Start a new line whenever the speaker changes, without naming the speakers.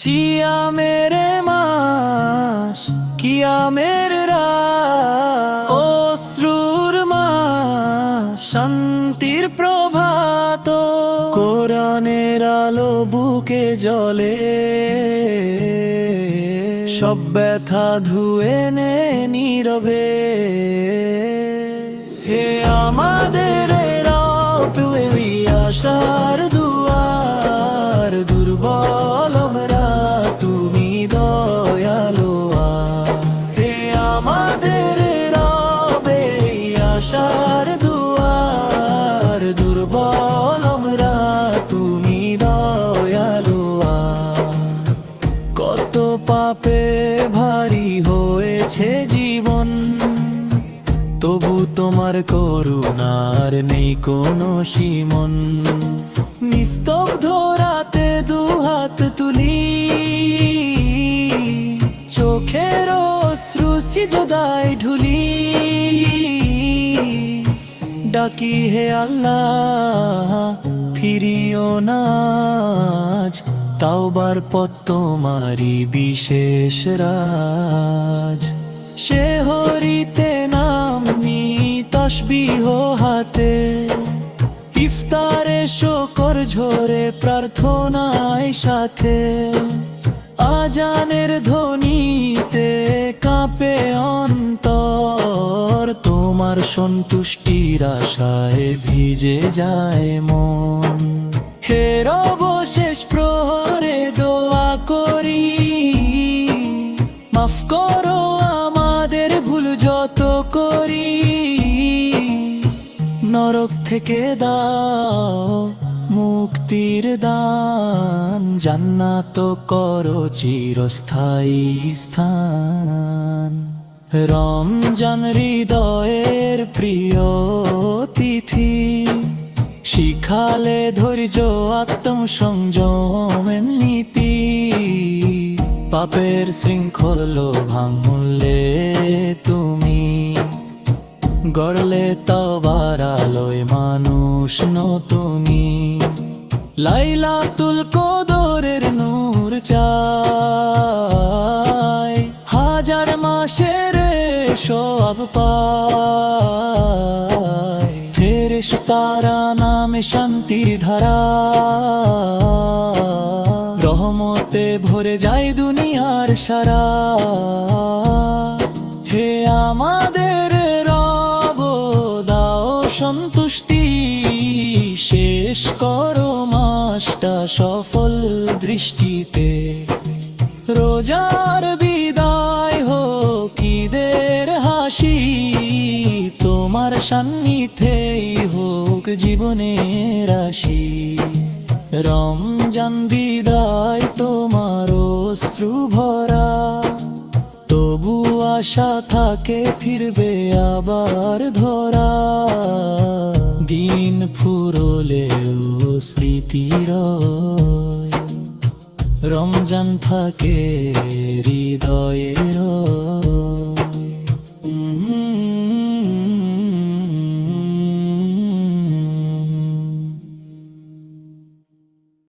সিয়ামের মাস কিয়ামের রাত, অশ্রুর মাস শান্তির প্রভাত, কোরআনের আলো বুকে জ্বলে, সব ব্যথা ধুয়ে নে নীরবে। হে আমাদের রব, ওই আশার দুয়ার, দুর্বল আমরা তুমি দয়ালু। হে আমাদের রব, এই আশার দুয়ার, দুর্বল আমরা তুমি দয়ালু। কত পাপে ভারী হয়েছে জীবন, তবু তোমার করুণার নেই কোনো সীমন। নিস্তব্ধ রাতে দুহাত তুলি, চোখের অশ্রু সিজদায় ঢুলি, ডাকি হে আল্লাহ ফিরিও না আজ, তাওবার পথ তোমারি বিশেষ রাজ। শেহরিতে নামি তসবিহ হাতে, ইফতারে শকর ঝরে প্রার্থনায় সাথে, আজানের ধ্বনিতে কাঁপে অন্তর, তোমার সন্তুষ্টির আশায় ভিজে যায় মন। হে রব, শেষ প্রহরে দোয়া করি, মাফ করো আমাদের ভুল যত করি, নরক থেকে দাও মুক্তির দান, জান্নাত করো চিরস্থায়ী স্থান। রমজান হৃদয়ের প্রিয় তিথি, শিখালে ধৈর্য আত্মসংযমের নীতি, পাপের শৃঙ্খল ভাঙলে তুমি, গড়লে তওবার আলোয় মানুষ নতুনি। লাইলাতুল কদরের নূর চাই, হাজার মাসের সওয়াব পাই, ফেরেশতারা নামে শান্তির ধারা, রহমতে ভরে যায় দুনিয়ার সারা। হে আমাদের রব, দাও সন্তুষ্টি, শেষ করো মাসটা সফল দৃষ্টিতে। রোজার বিদায় হোক ঈদের হাসি, তোমার সান্নিধ্যেই হোক জীবনের রাশি। রমজান বিদায় তোমার অশ্রু ভরা, তবু আশা থাকে ফিরবে আবার ধরা। দিন ফুরলেও স্মৃতি রয়, রমজান থাকে